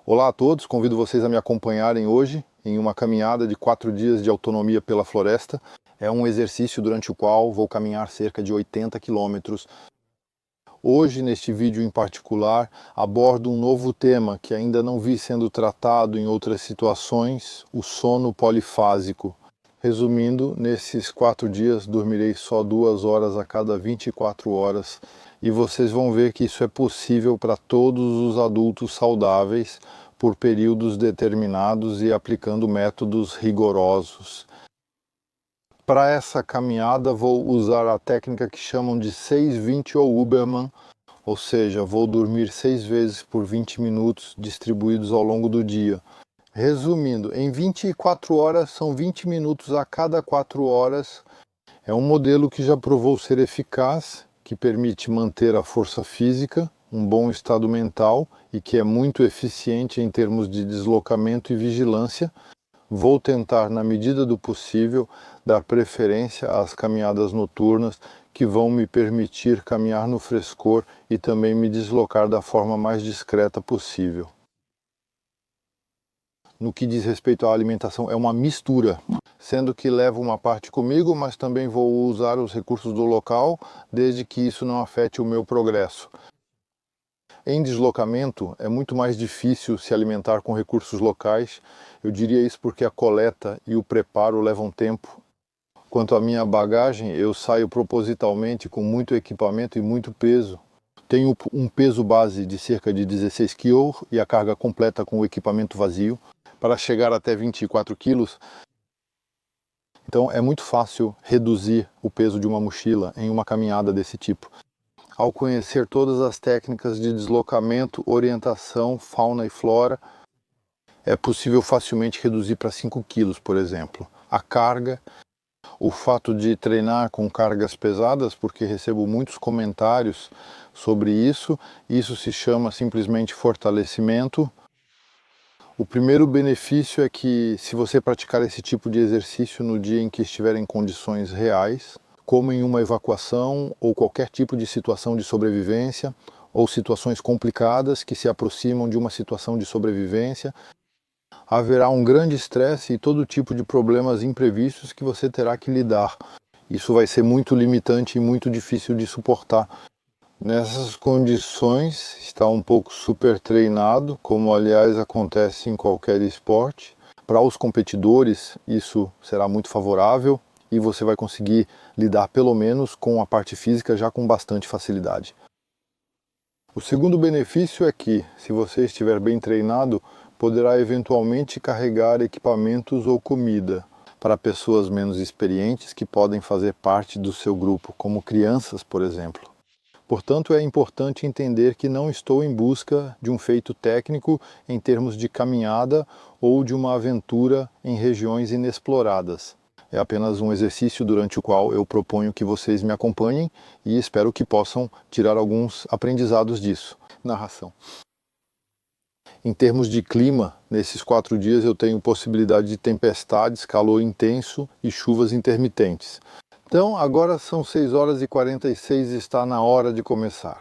Olá a todos, convido vocês a me acompanharem hoje em uma caminhada de 4 dias de autonomia pela floresta. É um exercício durante o qual vou caminhar cerca de 80 quilômetros. Hoje, neste vídeo em particular, abordo um novo tema que ainda não vi sendo tratado em outras situações, o sono polifásico. Resumindo, nesses 4 dias dormirei só 2 horas a cada 24 horas e vocês vão ver que isso é possível para todos os adultos saudáveis por períodos determinados e aplicando métodos rigorosos. Para essa caminhada vou usar a técnica que chamam de 6-20 ou Huberman, ou seja, vou dormir 6 vezes por 20 minutos distribuídos ao longo do dia. Resumindo, em 24 horas são 20 minutos a cada 4 horas. É um modelo que já provou ser eficaz, que permite manter a força física, um bom estado mental e que é muito eficiente em termos de deslocamento e vigilância. Vou tentar, na medida do possível, dar preferência às caminhadas noturnas que vão me permitir caminhar no frescor e também me deslocar da forma mais discreta possível. No que diz respeito à alimentação, é uma mistura, sendo que levo uma parte comigo, mas também vou usar os recursos do local, desde que isso não afete o meu progresso. Em deslocamento, é muito mais difícil se alimentar com recursos locais. Eu diria isso porque a coleta e o preparo levam tempo. Quanto à minha bagagem, eu saio propositalmente com muito equipamento e muito peso. Tenho um peso base de cerca de 16 kg e a carga completa com o equipamento vazio, para chegar até 24 quilos. Então é muito fácil reduzir o peso de uma mochila em uma caminhada desse tipo. Ao conhecer todas as técnicas de deslocamento, orientação, fauna e flora, é possível facilmente reduzir para 5 quilos, por exemplo. A carga, o fato de treinar com cargas pesadas, porque recebo muitos comentários sobre isso se chama simplesmente fortalecimento. O primeiro benefício é que, se você praticar esse tipo de exercício no dia em que estiver em condições reais, como em uma evacuação ou qualquer tipo de situação de sobrevivência, ou situações complicadas que se aproximam de uma situação de sobrevivência, haverá um grande estresse e todo tipo de problemas imprevistos que você terá que lidar. Isso vai ser muito limitante e muito difícil de suportar. Nessas condições, está um pouco super treinado, como aliás acontece em qualquer esporte. Para os competidores, isso será muito favorável e você vai conseguir lidar pelo menos com a parte física já com bastante facilidade. O segundo benefício é que, se você estiver bem treinado, poderá eventualmente carregar equipamentos ou comida para pessoas menos experientes que podem fazer parte do seu grupo, como crianças, por exemplo. Portanto, é importante entender que não estou em busca de um feito técnico em termos de caminhada ou de uma aventura em regiões inexploradas. É apenas um exercício durante o qual eu proponho que vocês me acompanhem e espero que possam tirar alguns aprendizados disso. Narração. Em termos de clima, nesses 4 dias eu tenho possibilidade de tempestades, calor intenso e chuvas intermitentes. Então, agora são 6 horas e 46 e está na hora de começar.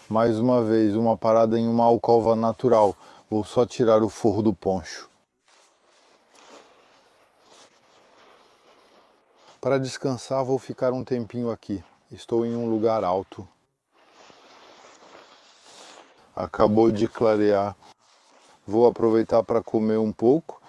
Mais uma vez, uma parada em uma alcova natural. Vou só tirar o forro do poncho. Para descansar, vou ficar um tempinho aqui. Estou em um lugar alto. Acabou de clarear. Vou aproveitar para comer um pouco.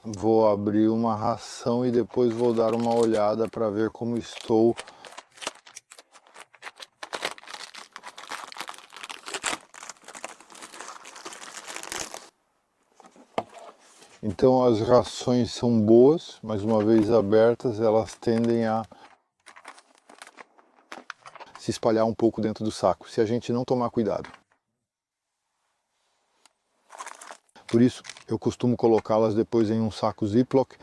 Vou abrir uma ração e depois vou dar uma olhada para ver como estou. Então as rações são boas, mas uma vez abertas elas tendem a se espalhar um pouco dentro do saco, se a gente não tomar cuidado. Por isso eu costumo colocá-las depois em um saco Ziploc,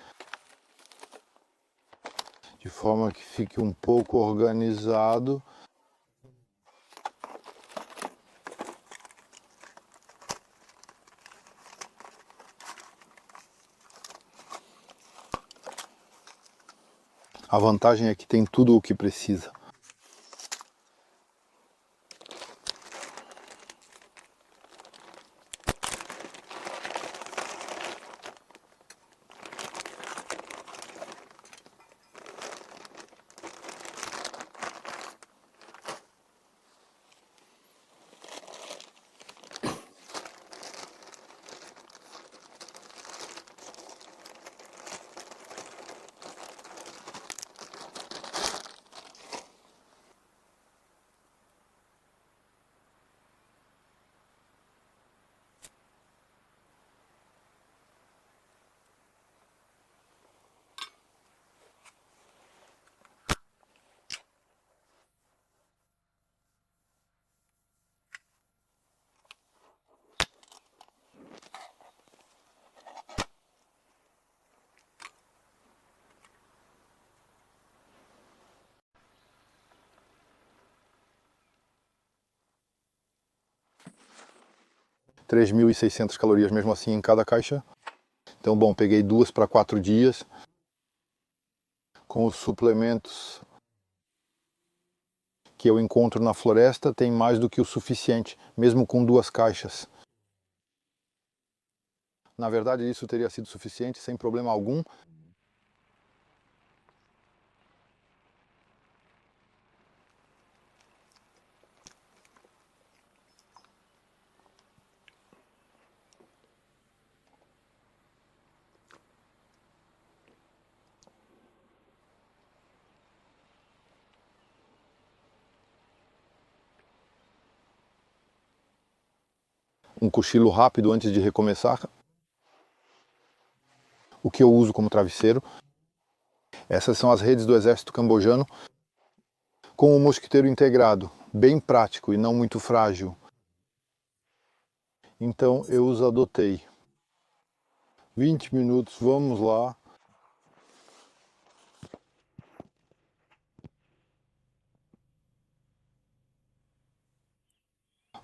de forma que fique um pouco organizado. A vantagem é que tem tudo o que precisa. – 3.600 calorias mesmo assim em cada caixa. Então, bom, peguei 2 para 4 dias. Com os suplementos que eu encontro na floresta, tem mais do que o suficiente, mesmo com 2 caixas. Na verdade, isso teria sido suficiente sem problema algum. Um cochilo rápido antes de recomeçar. O que eu uso como travesseiro. Essas são as redes do exército cambojano com o mosquiteiro integrado, bem prático e não muito frágil. Então eu os adotei. 20 minutos, vamos lá.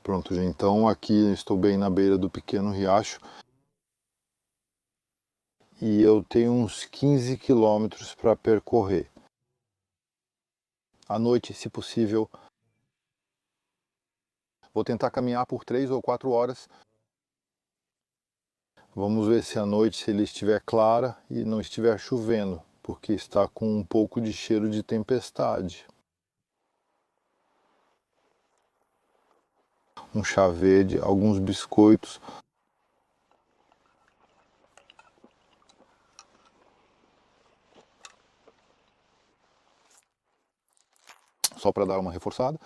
Pronto, gente, então aqui estou bem na beira do pequeno riacho. E eu tenho uns 15 quilômetros para percorrer. À noite, se possível, vou tentar caminhar por 3 ou 4 horas. Vamos ver se à noite, se ele estiver clara e não estiver chovendo, porque está com um pouco de cheiro de tempestade. Um chá verde, alguns biscoitos. Só para dar uma reforçada.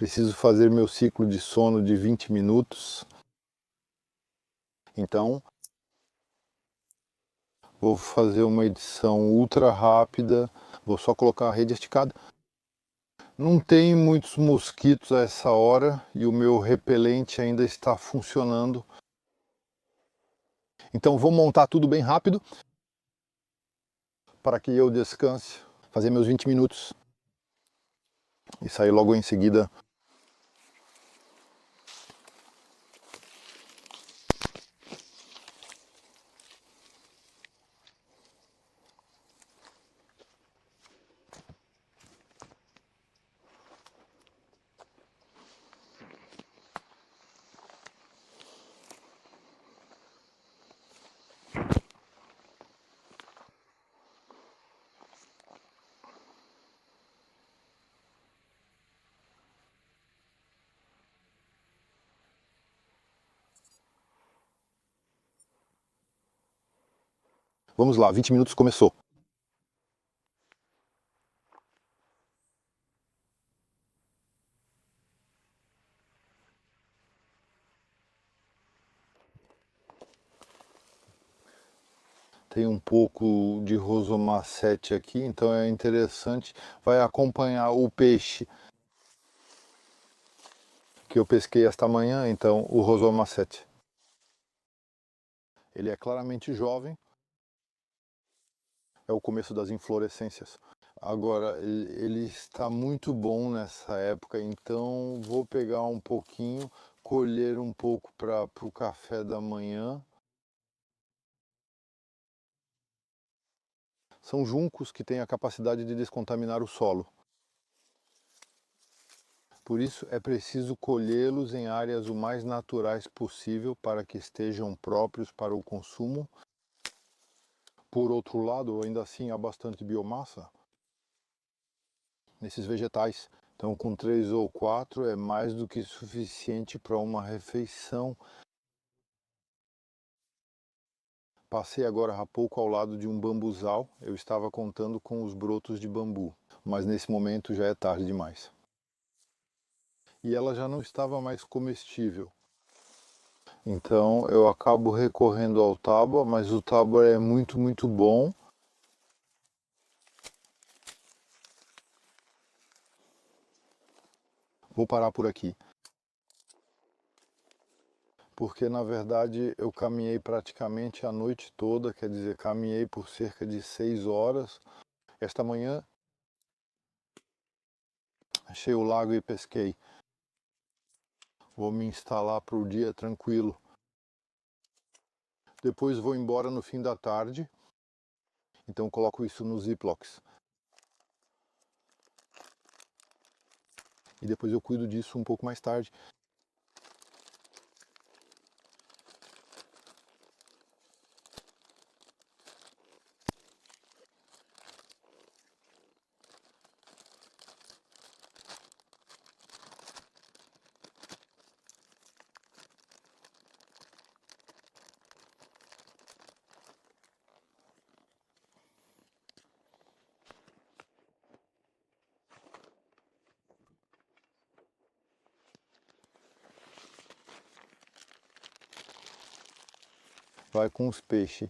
Preciso fazer meu ciclo de sono de 20 minutos. Então, vou fazer uma edição ultra rápida. Vou só colocar a rede esticada. Não tem muitos mosquitos a essa hora e o meu repelente ainda está funcionando. Então vou montar tudo bem rápido para que eu descanse, fazer meus 20 minutos e sair logo em seguida. Vamos lá, 20 minutos começou. Tem um pouco de rosomacete aqui, então é interessante. Vai acompanhar o peixe que eu pesquei esta manhã, então o rosomacete. Ele é claramente jovem, é o começo das inflorescências. Agora, ele está muito bom nessa época, então vou pegar um pouquinho, colher um pouco para o café da manhã. São juncos que têm a capacidade de descontaminar o solo. Por isso é preciso colhê-los em áreas o mais naturais possível para que estejam próprios para o consumo. Por outro lado, ainda assim há bastante biomassa nesses vegetais. Então, com 3 ou 4 é mais do que suficiente para uma refeição. Passei agora há pouco ao lado de um bambuzal. Eu estava contando com os brotos de bambu, mas nesse momento já é tarde demais. E ela já não estava mais comestível. Então eu acabo recorrendo ao tábua, mas o tábua é muito bom. Vou parar por aqui. Porque na verdade eu caminhei praticamente a noite toda, quer dizer, caminhei por cerca de 6 horas. Esta manhã achei o lago e pesquei. Vou me instalar para o dia tranquilo. Depois vou embora no fim da tarde. Então coloco isso nos ziplocs. E depois eu cuido disso um pouco mais tarde. Vai com os peixes.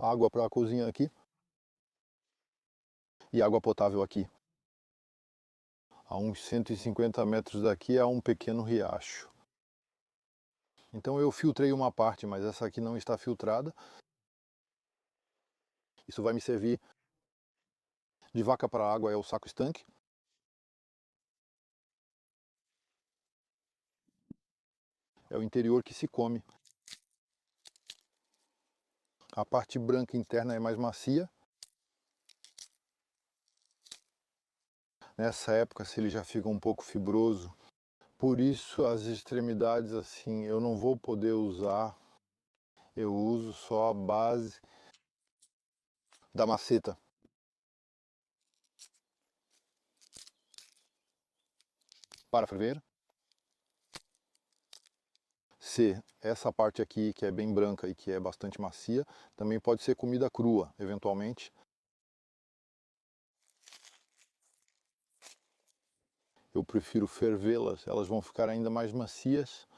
água para a cozinha aqui e água potável aqui. A uns 150 metros daqui há um pequeno riacho. Então eu filtrei uma parte, mas essa aqui não está filtrada. Isso vai me servir de vaca para água, é o saco estanque. É o interior que se come. A parte branca interna é mais macia. Nessa época, se ele já fica um pouco fibroso, por isso as extremidades assim eu não vou poder usar. Eu uso só a base da maceta. Para ferver. Se essa parte aqui, que é bem branca e que é bastante macia, também pode ser comida crua, eventualmente. Eu prefiro fervê-las, elas vão ficar ainda mais macias.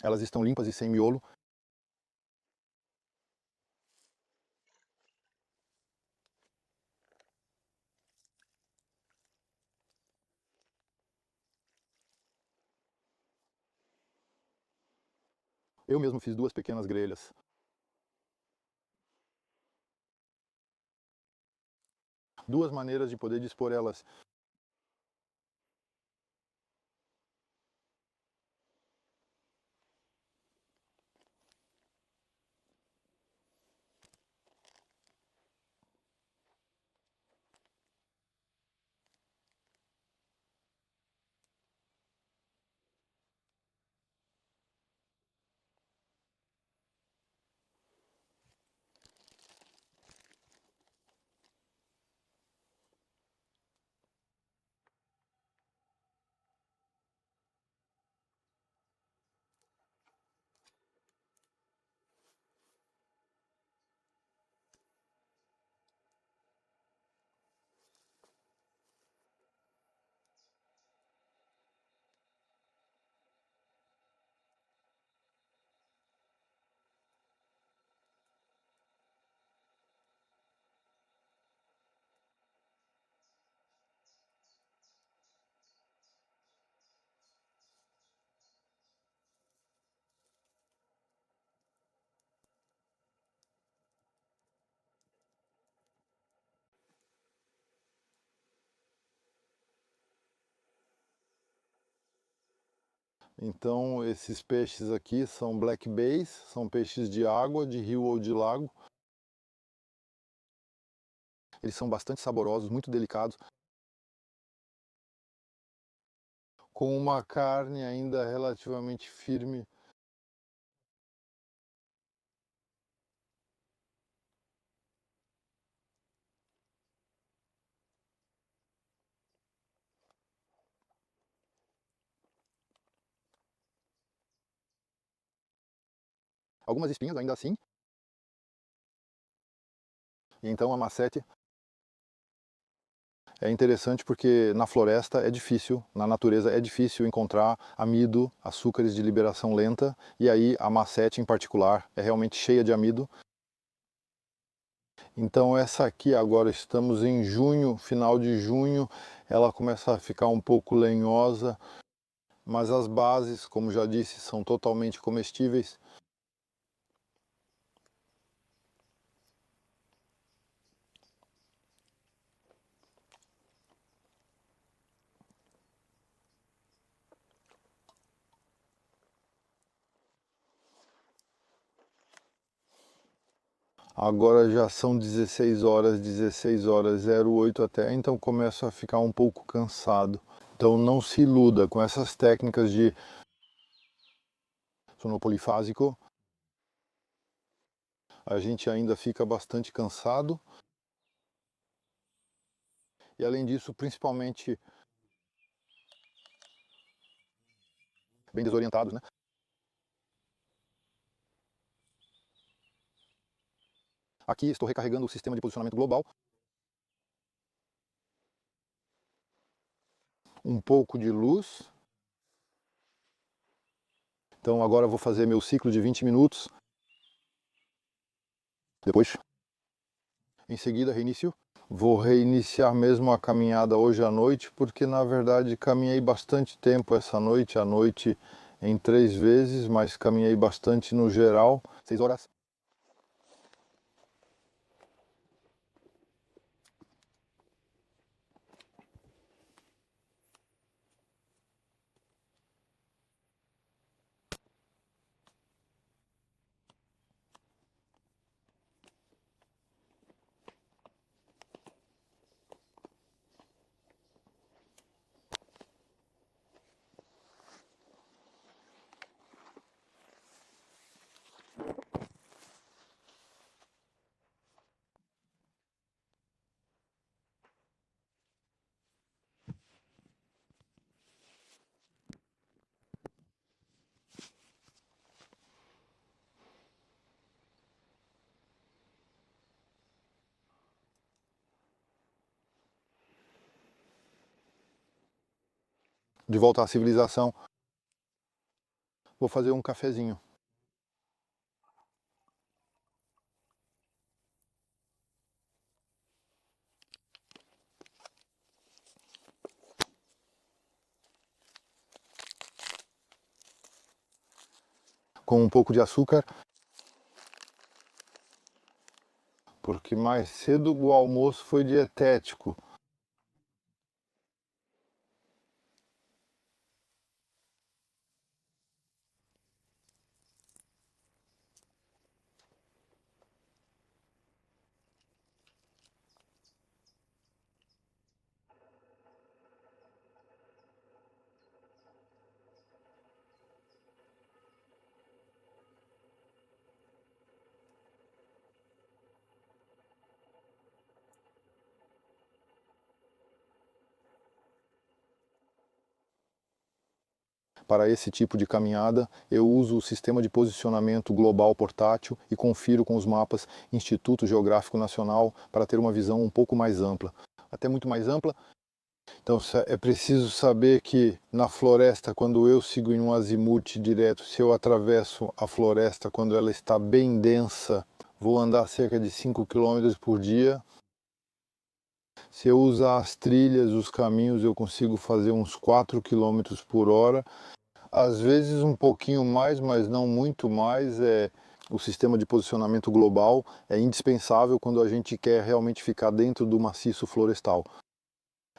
Elas estão limpas e sem miolo. Eu mesmo fiz duas pequenas grelhas. Duas maneiras de poder dispor elas. Então esses peixes aqui são black bass, são peixes de água, de rio ou de lago. Eles são bastante saborosos, muito delicados, com uma carne ainda relativamente firme. Algumas espinhas ainda assim. E então a macete é interessante porque na floresta é difícil, na natureza é difícil encontrar amido, açúcares de liberação lenta, e aí a macete em particular é realmente cheia de amido. Então essa aqui agora estamos em junho, final de junho, ela começa a ficar um pouco lenhosa, mas as bases, como já disse, são totalmente comestíveis. Agora já são 16 horas 08 até, então começo a ficar um pouco cansado. Então não se iluda com essas técnicas de sono polifásico. A gente ainda fica bastante cansado. E além disso, principalmente bem desorientados, né? Aqui estou recarregando o sistema de posicionamento global. Um pouco de luz. Então agora vou fazer meu ciclo de 20 minutos. Depois, em seguida, reinicio. Vou reiniciar mesmo a caminhada hoje à noite, porque na verdade caminhei bastante tempo essa noite, à noite em 3 vezes, mas caminhei bastante no geral. 6 horas. De volta à civilização, vou fazer um cafezinho. Com um pouco de açúcar, porque mais cedo o almoço foi dietético. Para esse tipo de caminhada, eu uso o sistema de posicionamento global portátil e confiro com os mapas Instituto Geográfico Nacional para ter uma visão um pouco mais ampla, até muito mais ampla. Então é preciso saber que na floresta, quando eu sigo em um azimuth direto, se eu atravesso a floresta quando ela está bem densa, vou andar cerca de 5 km por dia. Se eu usar as trilhas, os caminhos, eu consigo fazer uns 4 km por hora. Às vezes um pouquinho mais, mas não muito mais. O sistema de posicionamento global é indispensável quando a gente quer realmente ficar dentro do maciço florestal,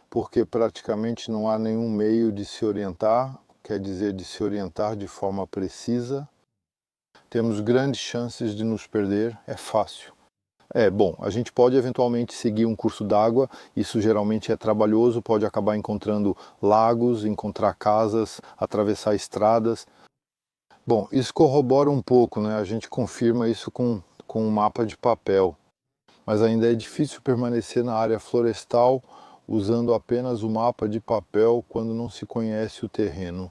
porque praticamente não há nenhum meio de se orientar. quer dizer de se orientar de forma precisa. Temos grandes chances de nos perder, é fácil. Bom, a gente pode eventualmente seguir um curso d'água, isso geralmente é trabalhoso, pode acabar encontrando lagos, encontrar casas, atravessar estradas. Bom, isso corrobora um pouco, né? A gente confirma isso com um mapa de papel. Mas ainda é difícil permanecer na área florestal usando apenas o mapa de papel quando não se conhece o terreno.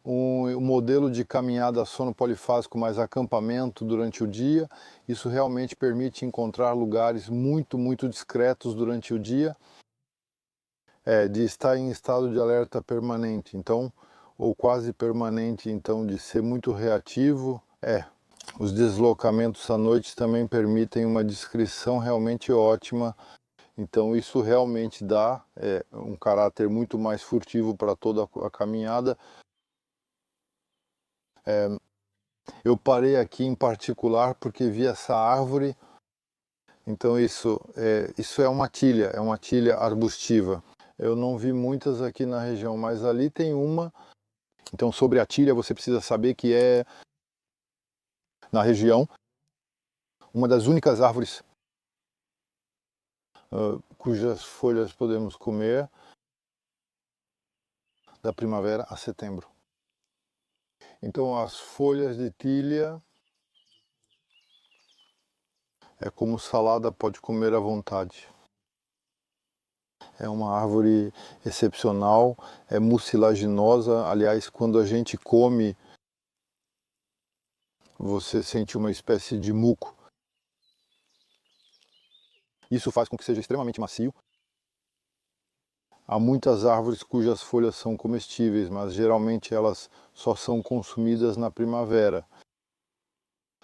O modelo de caminhada sono polifásico mais acampamento durante o dia, isso realmente permite encontrar lugares muito discretos durante o dia, de estar em estado de alerta permanente, então, ou quase permanente, então, de ser muito reativo. Os deslocamentos à noite também permitem uma descrição realmente ótima, então isso realmente dá um caráter muito mais furtivo para toda a caminhada. Eu parei aqui em particular porque vi essa árvore, então isso é uma tilha arbustiva. Eu não vi muitas aqui na região, mas ali tem uma. Então sobre a tilha você precisa saber que é, na região, uma das únicas árvores cujas folhas podemos comer da primavera a setembro. Então as folhas de tilha é como salada, pode comer à vontade. É uma árvore excepcional, é mucilaginosa. Aliás, quando a gente come, você sente uma espécie de muco. Isso faz com que seja extremamente macio. Há muitas árvores cujas folhas são comestíveis, mas geralmente elas só são consumidas na primavera.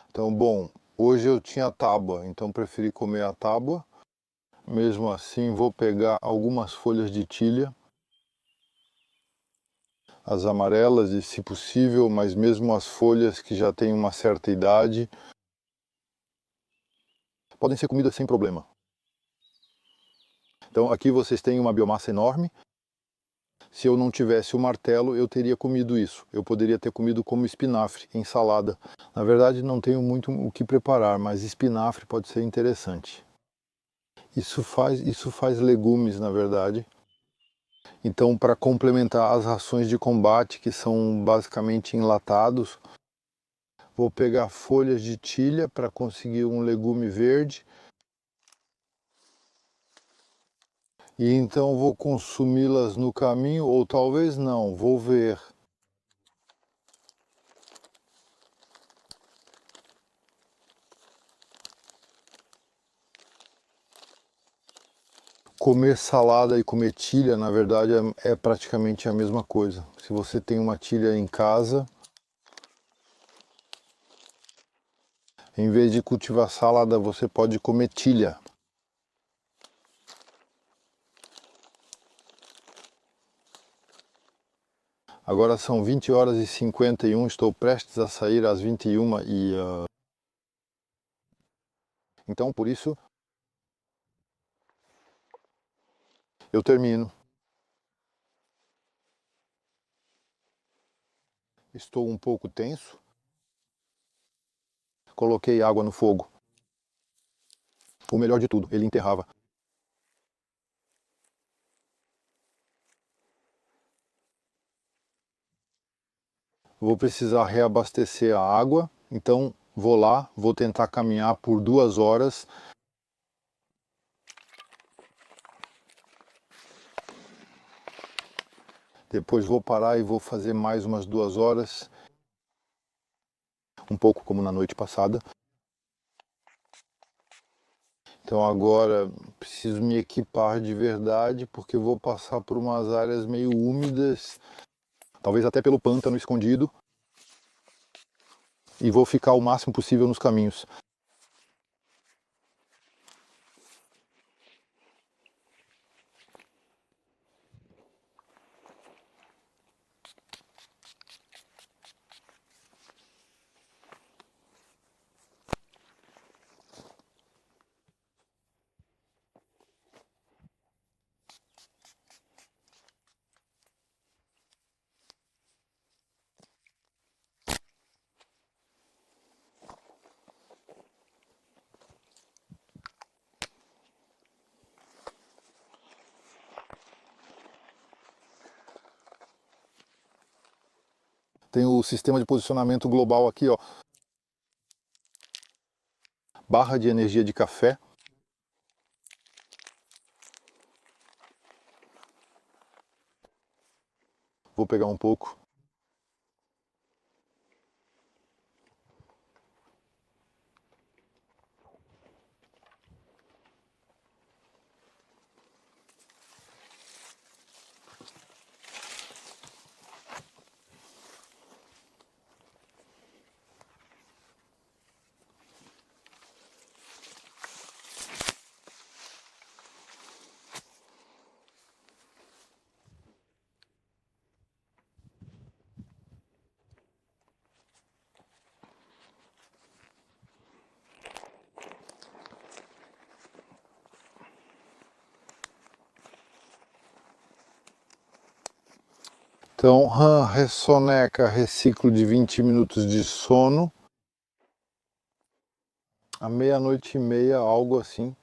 Então, bom, hoje eu tinha tábua, então preferi comer a tábua. Mesmo assim, vou pegar algumas folhas de tilha, as amarelas e, se possível, mas mesmo as folhas que já têm uma certa idade, podem ser comidas sem problema. Então aqui vocês têm uma biomassa enorme. Se eu não tivesse o martelo, eu teria comido isso. Eu poderia ter comido como espinafre, em salada. Na verdade, não tenho muito o que preparar, mas espinafre pode ser interessante. Isso faz legumes, na verdade. Então, para complementar as rações de combate, que são basicamente enlatados, vou pegar folhas de tilha para conseguir um legume verde. E então vou consumi-las no caminho, ou talvez não, vou ver. Comer salada e comer tilha, na verdade, é praticamente a mesma coisa. Se você tem uma tilha em casa, em vez de cultivar salada, você pode comer tilha. Agora são 20h51, estou prestes a sair às 21 e... Então, por isso, eu termino. Estou um pouco tenso. Coloquei água no fogo. O melhor de tudo, ele enterrava. Vou precisar reabastecer a água, então vou lá, vou tentar caminhar por 2 horas. Depois vou parar e vou fazer mais umas 2 horas, um pouco como na noite passada. Então agora preciso me equipar de verdade, porque vou passar por umas áreas meio úmidas, talvez até pelo pântano escondido, e vou ficar o máximo possível nos caminhos. Tem o sistema de posicionamento global aqui, ó. Barra de energia de café. Vou pegar um pouco. Então, ressoneca, reciclo de 20 minutos de sono. À meia-noite e meia, algo assim.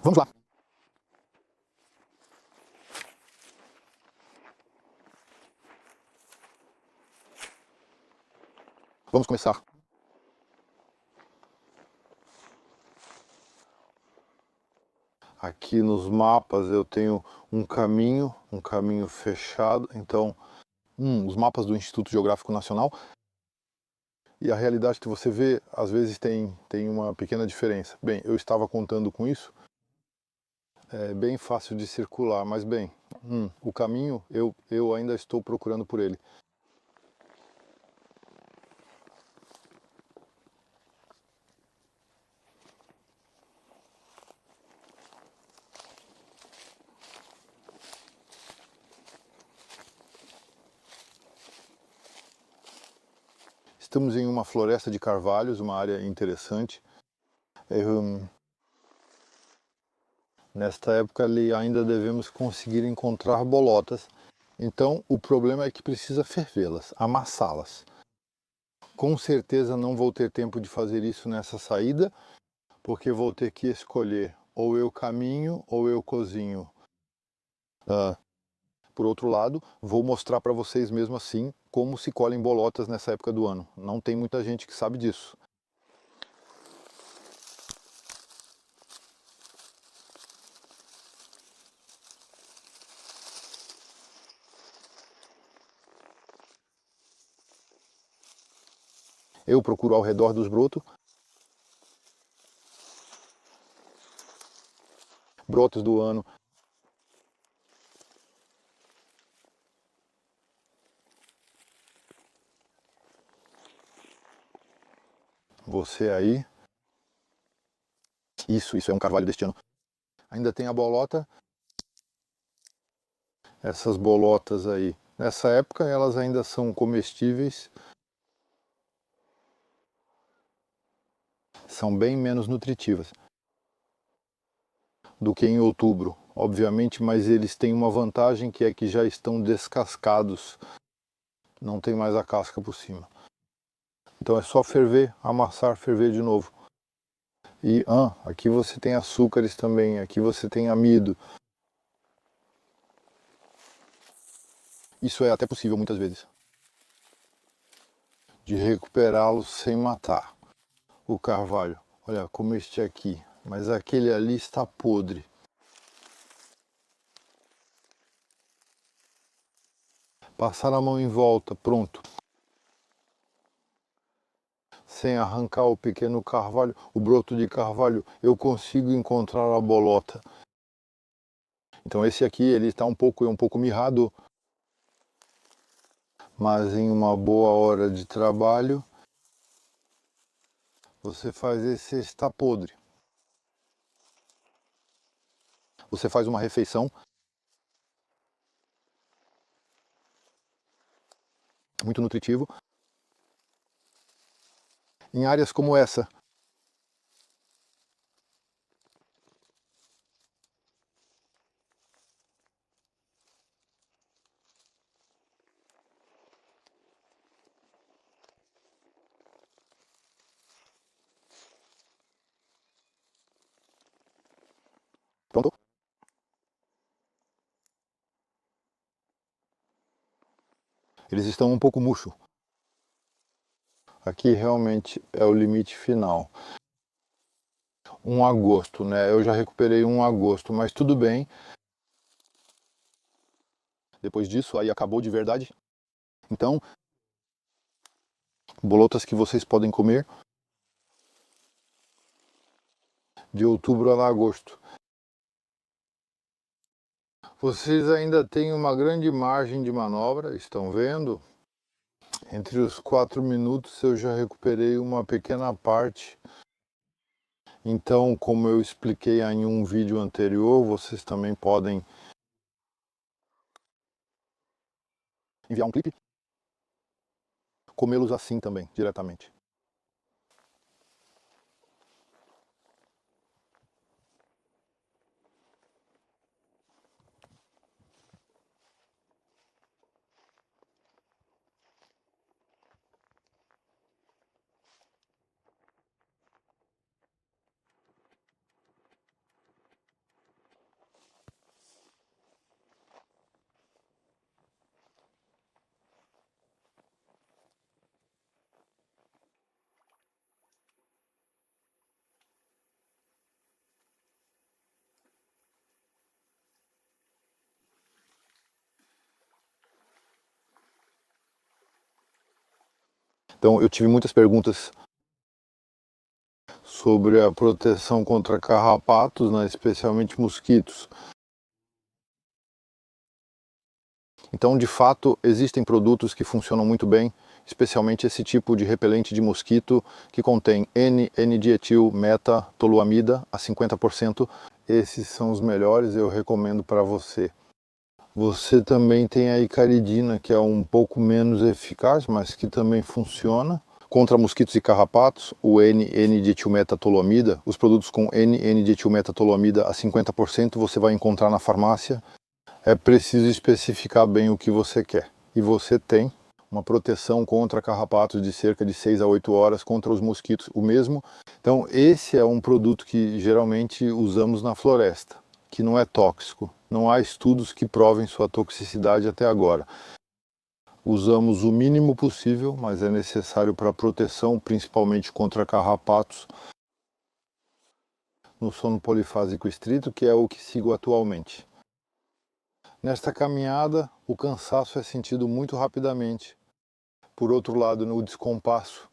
Vamos lá. Vamos começar. Aqui nos mapas eu tenho um caminho fechado. Então, os mapas do Instituto Geográfico Nacional. E a realidade que você vê, às vezes tem uma pequena diferença. Bem, eu estava contando com isso. É bem fácil de circular, mas bem, o caminho eu ainda estou procurando por ele. Estamos em uma floresta de carvalhos, uma área interessante. Nesta época ali ainda devemos conseguir encontrar bolotas. Então o problema é que precisa fervê-las, amassá-las. Com certeza não vou ter tempo de fazer isso nessa saída, porque vou ter que escolher ou eu caminho ou eu cozinho. Por outro lado, vou mostrar para vocês mesmo assim como se colhem bolotas nessa época do ano. Não tem muita gente que sabe disso. Eu procuro ao redor dos brotos do ano. Você aí. Isso é um carvalho deste ano. Ainda tem a bolota. Essas bolotas aí. Nessa época elas ainda são comestíveis. São bem menos nutritivas do que em outubro obviamente, mas eles têm uma vantagem que é que já estão descascados, não tem mais a casca por cima. Então é só ferver, amassar, ferver de novo. E aqui você tem açúcares também, aqui você tem amido. Isso é até possível muitas vezes, de recuperá-los sem matar o carvalho. Olha como este aqui, mas aquele ali está podre. Passar a mão em volta, pronto. Sem arrancar o pequeno carvalho, o broto de carvalho, eu consigo encontrar a bolota. Então esse aqui ele está um pouco mirrado, mas em uma boa hora de trabalho você faz esse está podre. Você faz uma refeição muito nutritivo em áreas como essa. Pronto? Eles estão um pouco murcho. Aqui realmente é o limite final. Um agosto, né? Eu já recuperei um agosto, mas tudo bem. Depois disso, aí acabou de verdade. Então, bolotas que vocês podem comer de outubro a agosto. Vocês ainda têm uma grande margem de manobra, estão vendo? Entre os 4 minutos eu já recuperei uma pequena parte. Então, como eu expliquei em um vídeo anterior, vocês também podem enviar um clipe, comê-los assim também, diretamente. Então, eu tive muitas perguntas sobre a proteção contra carrapatos, né, especialmente mosquitos. Então, de fato, existem produtos que funcionam muito bem, especialmente esse tipo de repelente de mosquito que contém N-dimetil-metatoluamida a 50%. Esses são os melhores, eu recomendo para você. Você também tem a icaridina, que é um pouco menos eficaz, mas que também funciona. Contra mosquitos e carrapatos, o N-dimetilmetatoluamida, os produtos com N-dimetilmetatoluamida a 50% você vai encontrar na farmácia. É preciso especificar bem o que você quer. E você tem uma proteção contra carrapatos de cerca de 6 a 8 horas, contra os mosquitos o mesmo. Então esse é um produto que geralmente usamos na floresta, que não é tóxico. Não há estudos que provem sua toxicidade até agora. Usamos o mínimo possível, mas é necessário para proteção, principalmente contra carrapatos, no sono polifásico estrito, que é o que sigo atualmente. Nesta caminhada, o cansaço é sentido muito rapidamente. Por outro lado, no descompasso,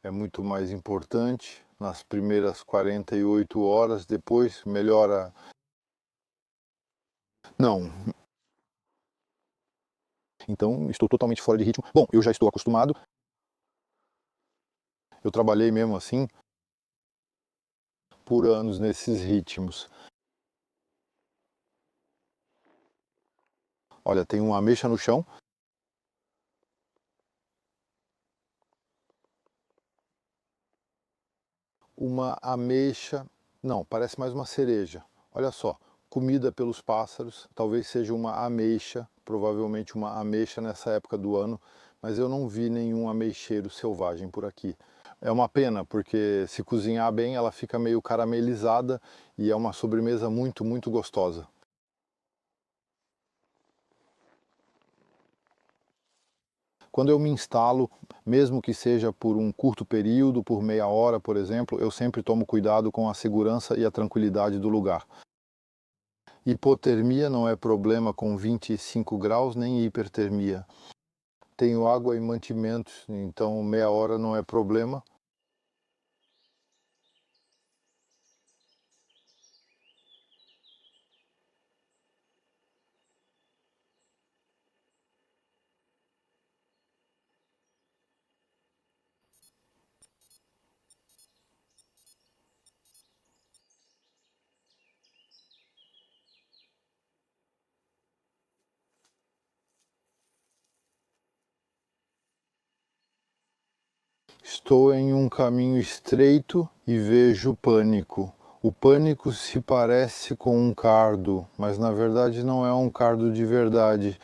é muito mais importante. Nas primeiras 48 horas, depois melhora. Não. Então, estou totalmente fora de ritmo. Bom, eu já estou acostumado. Eu trabalhei mesmo assim por anos nesses ritmos. Olha, tem uma ameixa no chão. Uma ameixa Não, parece mais uma cereja. Olha só, comida pelos pássaros, talvez seja uma ameixa, provavelmente uma ameixa nessa época do ano, mas eu não vi nenhum ameixeiro selvagem por aqui. É uma pena, porque se cozinhar bem, ela fica meio caramelizada e é uma sobremesa muito, muito gostosa. Quando eu me instalo, mesmo que seja por um curto período, por meia hora, por exemplo, eu sempre tomo cuidado com a segurança e a tranquilidade do lugar. Hipotermia não é problema com 25 graus, nem hipertermia. Tenho água e mantimentos, então meia hora não é problema. Estou em um caminho estreito e vejo pânico. O pânico se parece com um cardo, mas na verdade não é um cardo de verdade.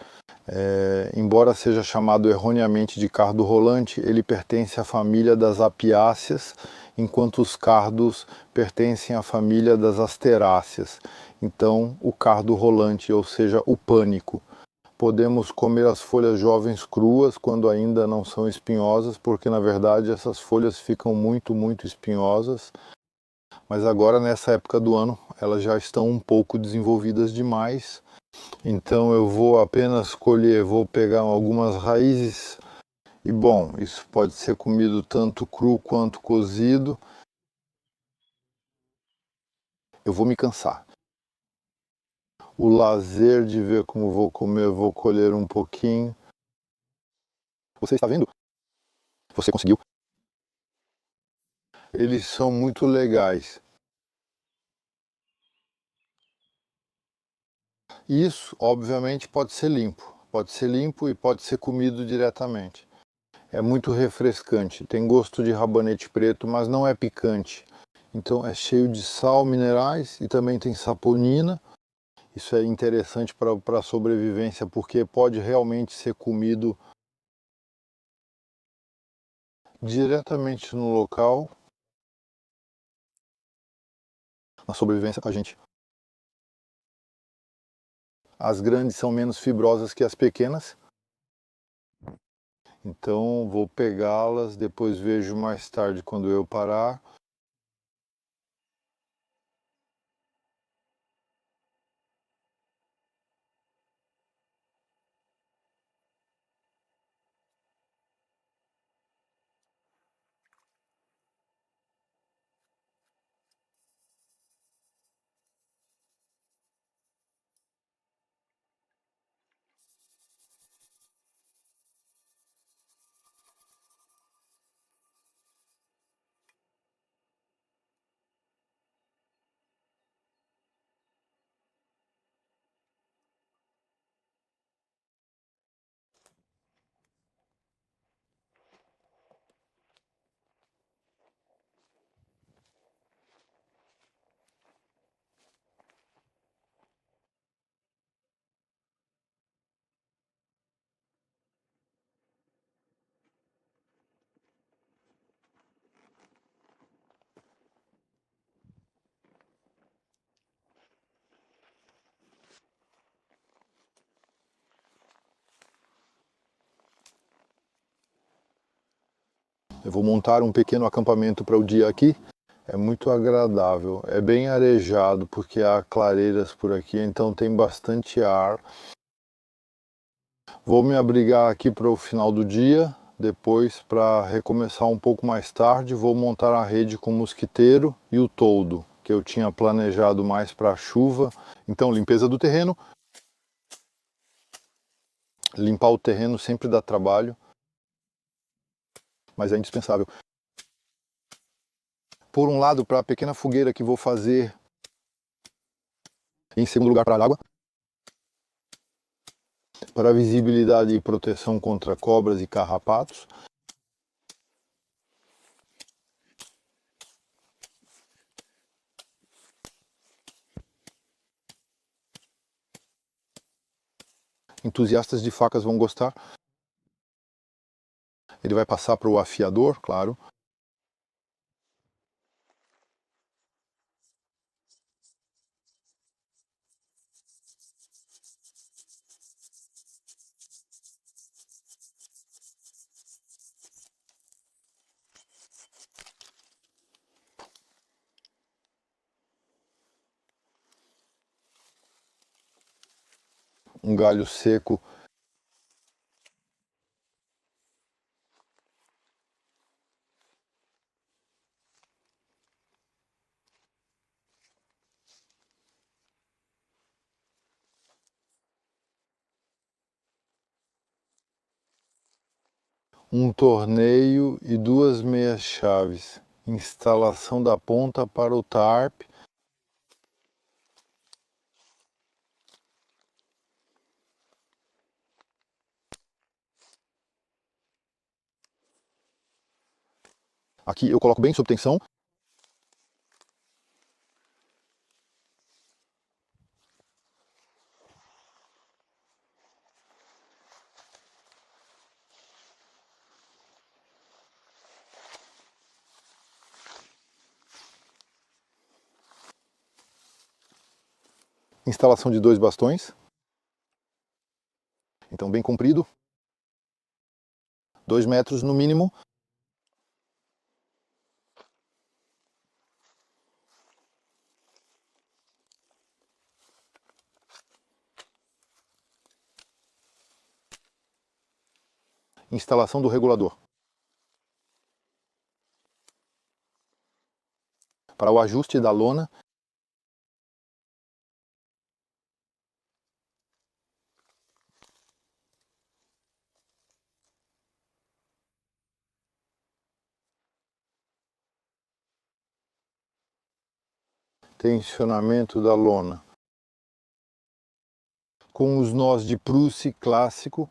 Embora seja chamado erroneamente de cardo rolante, ele pertence à família das apiáceas, enquanto os cardos pertencem à família das asteráceas. Então, o cardo rolante, ou seja, o pânico. Podemos comer as folhas jovens cruas quando ainda não são espinhosas, porque na verdade essas folhas ficam muito, muito espinhosas. Mas agora, nessa época do ano, elas já estão um pouco desenvolvidas demais. Então eu vou apenas colher, vou pegar algumas raízes. E bom, isso pode ser comido tanto cru quanto cozido. Eu vou me cansar. O lazer de ver como vou comer, vou colher um pouquinho. Você está vendo? Você conseguiu? Eles são muito legais. Isso, obviamente, pode ser limpo e pode ser comido diretamente. É muito refrescante, tem gosto de rabanete preto, mas não é picante. Então é cheio de sal, minerais e também tem saponina. Isso é interessante para a sobrevivência, porque pode realmente ser comido diretamente no local. Na sobrevivência, a gente. As grandes são menos fibrosas que as pequenas. Então vou pegá-las, depois vejo mais tarde quando eu parar. Eu vou montar um pequeno acampamento para o dia aqui. É muito agradável, é bem arejado porque há clareiras por aqui, então tem bastante ar. Vou me abrigar aqui para o final do dia, depois para recomeçar um pouco mais tarde, vou montar a rede com o mosquiteiro e o toldo, que eu tinha planejado mais para a chuva. Então, limpeza do terreno. Limpar o terreno sempre dá trabalho, mas é indispensável. Por um lado, para a pequena fogueira que vou fazer, em segundo lugar, para a água, para visibilidade e proteção contra cobras e carrapatos. Entusiastas de facas vão gostar. Ele vai passar para o afiador, claro. Um galho seco. Um torneio e 2 meias chaves. Instalação da ponta para o tarp. Aqui eu coloco bem sob tensão. Instalação de 2 bastões. Então bem comprido. 2 metros no mínimo. Instalação do regulador. Para o ajuste da lona. Tensionamento da lona. Com os nós de Prusse clássico.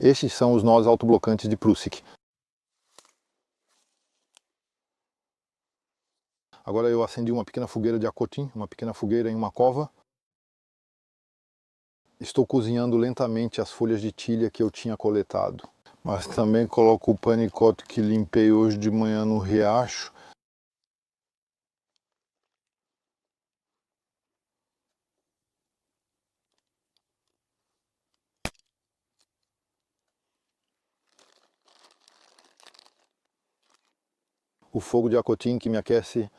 Estes são os nós autoblocantes de Prusik. Agora eu acendi uma pequena fogueira de acotim, uma pequena fogueira em uma cova. Estou cozinhando lentamente as folhas de tilha que eu tinha coletado. Mas também coloco o panicote que limpei hoje de manhã no riacho. O fogo de acotim que me aquece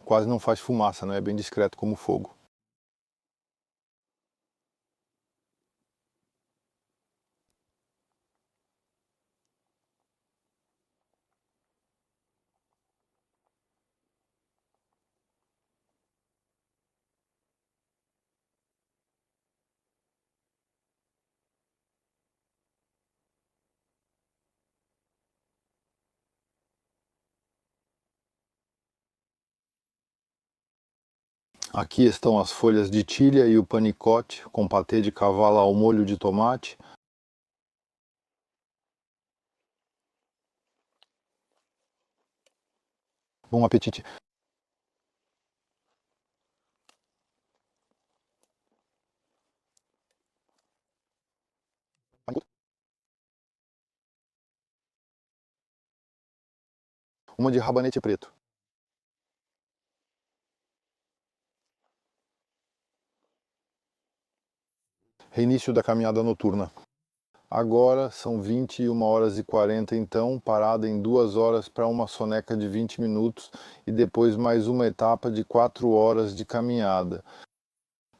quase não faz fumaça, não é bem discreto como fogo. Aqui estão as folhas de tilha e o panicote com patê de cavalo ao molho de tomate. Bom apetite! Uma de rabanete preto. Reinício da caminhada noturna. Agora são 21h40, então, parada em 2 horas para uma soneca de 20 minutos e depois mais uma etapa de 4 horas de caminhada.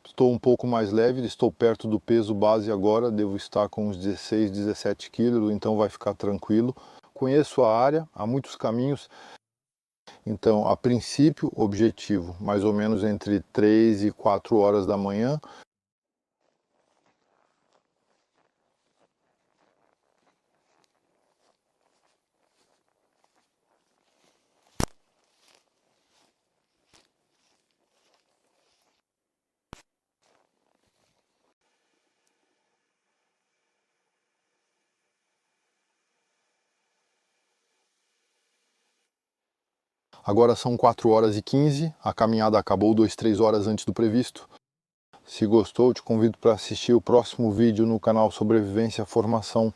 Estou um pouco mais leve, estou perto do peso base agora, devo estar com uns 16, 17 quilos, então vai ficar tranquilo. Conheço a área, há muitos caminhos, então a princípio, objetivo, mais ou menos entre 3 e 4 horas da manhã. Agora são 4h15, a caminhada acabou 3 horas antes do previsto. Se gostou, te convido para assistir o próximo vídeo no canal Sobrevivência Formação